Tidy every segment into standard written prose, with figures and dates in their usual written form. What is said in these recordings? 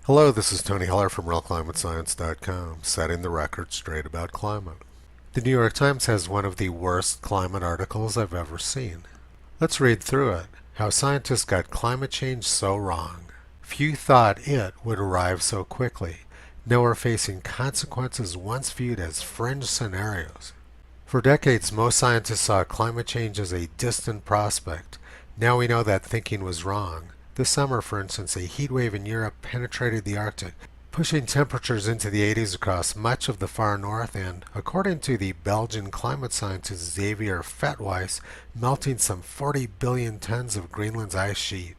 Hello, this is Tony Heller from RealClimateScience.com, setting the record straight about climate. The New York Times has one of the worst climate articles I've ever seen. Let's read through it. How scientists got climate change so wrong. Few thought it would arrive so quickly. Now we're facing consequences once viewed as fringe scenarios. For decades, most scientists saw climate change as a distant prospect. Now we know that thinking was wrong. This summer, for instance, a heat wave in Europe penetrated the Arctic, pushing temperatures into the 80s across much of the far north and, according to the Belgian climate scientist Xavier Vetwijs, melting some 40 billion tons of Greenland's ice sheet.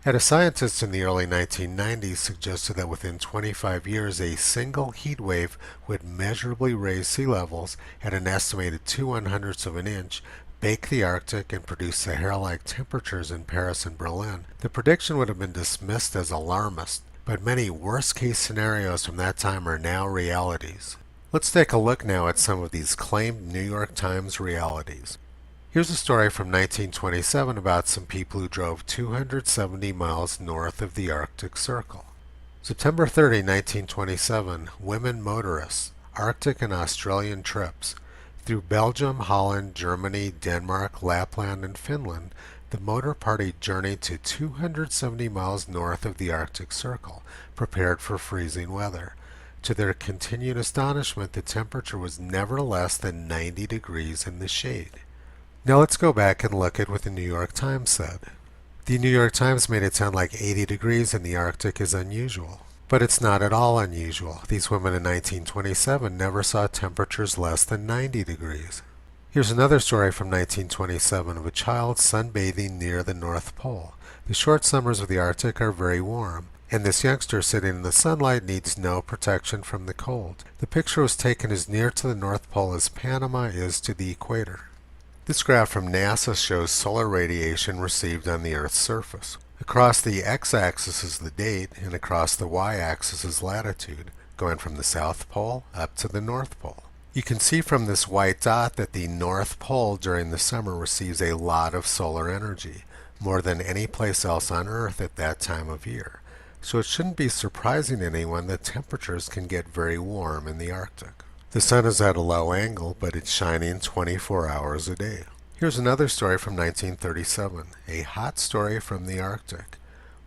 Yet a scientist in the early 1990s suggested that within 25 years a single heat wave would measurably raise sea levels at an estimated 2/100ths of an inch, bake the Arctic, and produce Sahara-like temperatures in Paris and Berlin. The prediction would have been dismissed as alarmist, but many worst-case scenarios from that time are now realities. Let's take a look now at some of these claimed New York Times realities. Here's a story from 1927 about some people who drove 270 miles north of the Arctic Circle. September 30, 1927, women motorists, Arctic and Australian trips. Through Belgium, Holland, Germany, Denmark, Lapland, and Finland, the motor party journeyed to 270 miles north of the Arctic Circle, prepared for freezing weather. To their continued astonishment, the temperature was never less than 90 degrees in the shade. Now let's go back and look at what the New York Times said. The New York Times made it sound like 80 degrees in the Arctic is unusual. But it's not at all unusual. These women in 1927 never saw temperatures less than 90 degrees. Here's another story from 1927 of a child sunbathing near the North Pole. The short summers of the Arctic are very warm, and this youngster sitting in the sunlight needs no protection from the cold. The picture was taken as near to the North Pole as Panama is to the equator. This graph from NASA shows solar radiation received on the Earth's surface. Across the x-axis is the date, and across the y-axis is latitude, going from the South Pole up to the North Pole. You can see from this white dot that the North Pole during the summer receives a lot of solar energy, more than any place else on Earth at that time of year. So it shouldn't be surprising to anyone that temperatures can get very warm in the Arctic. The sun is at a low angle, but it's shining 24 hours a day. Here's another story from 1937, a hot story from the Arctic.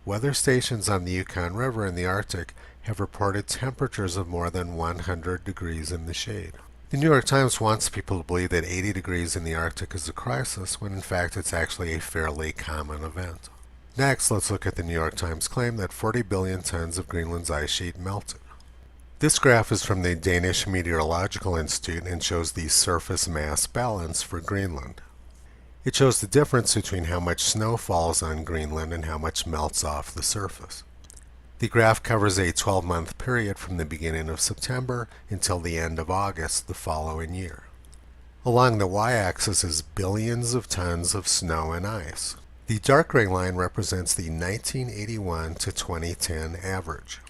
Weather stations on the Yukon River in the Arctic have reported temperatures of more than 100 degrees in the shade. The New York Times wants people to believe that 80 degrees in the Arctic is a crisis, when in fact it's actually a fairly common event. Next, let's look at the New York Times claim that 40 billion tons of Greenland's ice sheet melted. This graph is from the Danish Meteorological Institute and shows the surface mass balance for Greenland. It shows the difference between how much snow falls on Greenland and how much melts off the surface. The graph covers a 12-month period from the beginning of September until the end of August the following year. Along the y-axis is billions of tons of snow and ice. The dark gray line represents the 1981 to 2010 average.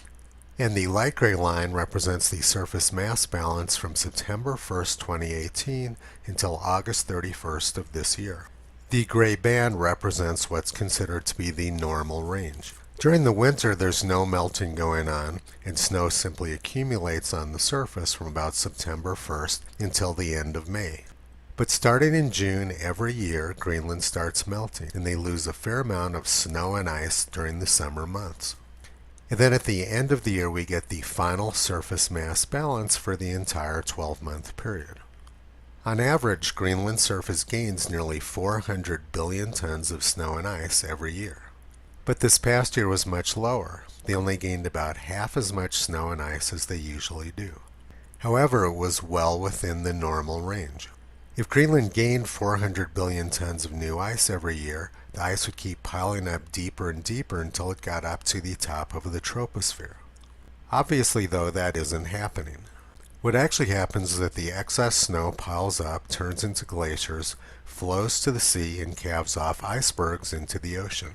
And the light gray line represents the surface mass balance from September 1st, 2018 until August 31st of this year. The gray band represents what's considered to be the normal range. During the winter, there's no melting going on, and snow simply accumulates on the surface from about September 1st until the end of May. But starting in June every year, Greenland starts melting, and they lose a fair amount of snow and ice during the summer months. And then at the end of the year, we get the final surface mass balance for the entire 12-month period. On average, Greenland's surface gains nearly 400 billion tons of snow and ice every year. But this past year was much lower. They only gained about half as much snow and ice as they usually do. However, it was well within the normal range. If Greenland gained 400 billion tons of new ice every year, the ice would keep piling up deeper and deeper until it got up to the top of the troposphere. Obviously, though, that isn't happening. What actually happens is that the excess snow piles up, turns into glaciers, flows to the sea, and calves off icebergs into the ocean.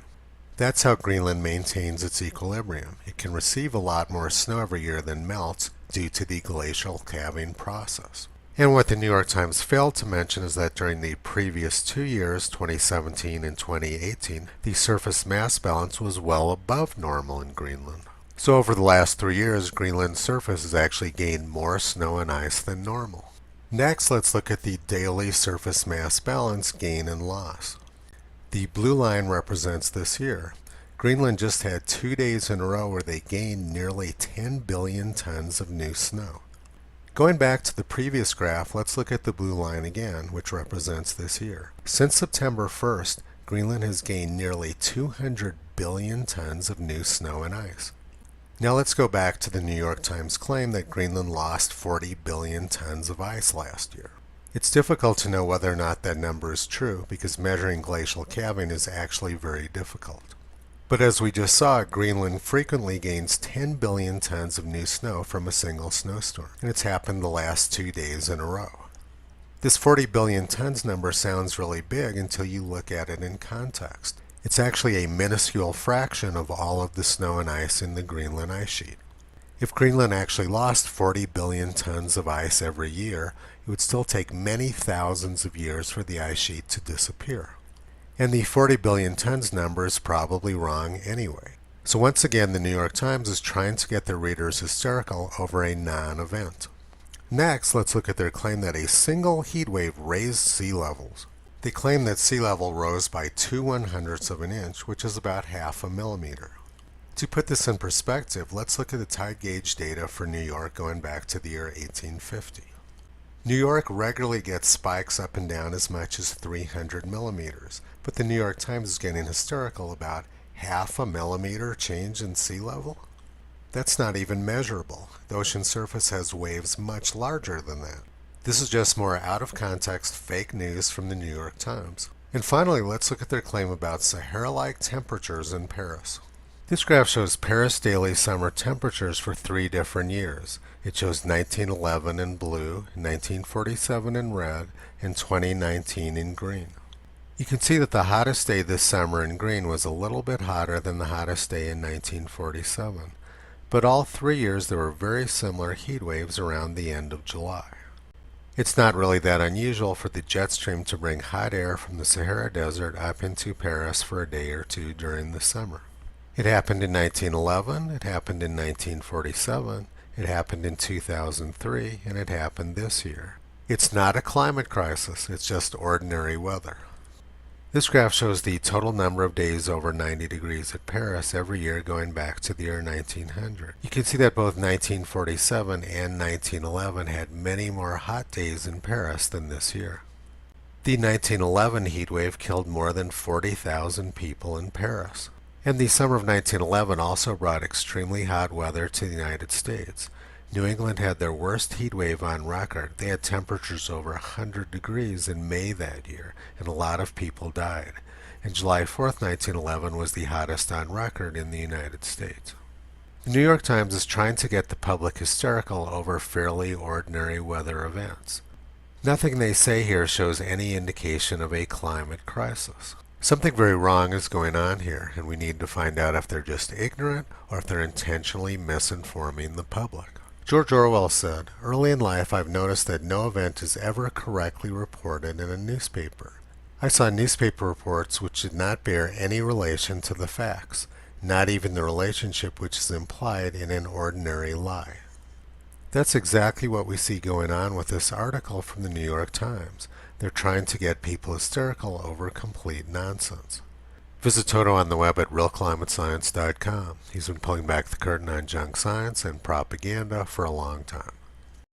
That's how Greenland maintains its equilibrium. It can receive a lot more snow every year than melts due to the glacial calving process. And what the New York Times failed to mention is that during the previous 2 years, 2017 and 2018, the surface mass balance was well above normal in Greenland. So over the last 3 years, Greenland's surface has actually gained more snow and ice than normal. Next, let's look at the daily surface mass balance gain and loss. The blue line represents this year. Greenland just had 2 days in a row where they gained nearly 10 billion tons of new snow. Going back to the previous graph, let's look at the blue line again, which represents this year. Since September 1st, Greenland has gained nearly 200 billion tons of new snow and ice. Now let's go back to the New York Times claim that Greenland lost 40 billion tons of ice last year. It's difficult to know whether or not that number is true because measuring glacial calving is actually very difficult. But as we just saw, Greenland frequently gains 10 billion tons of new snow from a single snowstorm, and it's happened the last 2 days in a row. This 40 billion tons number sounds really big until you look at it in context. It's actually a minuscule fraction of all of the snow and ice in the Greenland ice sheet. If Greenland actually lost 40 billion tons of ice every year, it would still take many thousands of years for the ice sheet to disappear. And the 40 billion tons number is probably wrong anyway. So once again, the New York Times is trying to get their readers hysterical over a non-event. Next, let's look at their claim that a single heat wave raised sea levels. They claim that sea level rose by 2/100ths of an inch, which is about half a millimeter. To put this in perspective, let's look at the tide gauge data for New York going back to the year 1850. New York regularly gets spikes up and down as much as 300 millimeters, but the New York Times is getting hysterical about half a millimeter change in sea level? That's not even measurable. The ocean surface has waves much larger than that. This is just more out of context fake news from the New York Times. And finally, let's look at their claim about Sahara-like temperatures in Paris. This graph shows Paris daily summer temperatures for 3 different years. It shows 1911 in blue, 1947 in red, and 2019 in green. You can see that the hottest day this summer in green was a little bit hotter than the hottest day in 1947. But all 3 years there were very similar heat waves around the end of July. It's not really that unusual for the jet stream to bring hot air from the Sahara Desert up into Paris for a day or two during the summer. It happened in 1911, it happened in 1947, it happened in 2003, and it happened this year. It's not a climate crisis, it's just ordinary weather. This graph shows the total number of days over 90 degrees at Paris every year going back to the year 1900. You can see that both 1947 and 1911 had many more hot days in Paris than this year. The 1911 heat wave killed more than 40,000 people in Paris. And the summer of 1911 also brought extremely hot weather to the United States. New England had their worst heat wave on record. They had temperatures over 100 degrees in May that year, and a lot of people died. And July 4th, 1911 was the hottest on record in the United States. The New York Times is trying to get the public hysterical over fairly ordinary weather events. Nothing they say here shows any indication of a climate crisis. Something very wrong is going on here, and we need to find out if they're just ignorant or if they're intentionally misinforming the public. George Orwell said, "Early in life I've noticed that no event is ever correctly reported in a newspaper. I saw newspaper reports which did not bear any relation to the facts, not even the relationship which is implied in an ordinary lie." That's exactly what we see going on with this article from the New York Times. They're trying to get people hysterical over complete nonsense. Visit Toto on the web at realclimatescience.com. He's been pulling back the curtain on junk science and propaganda for a long time.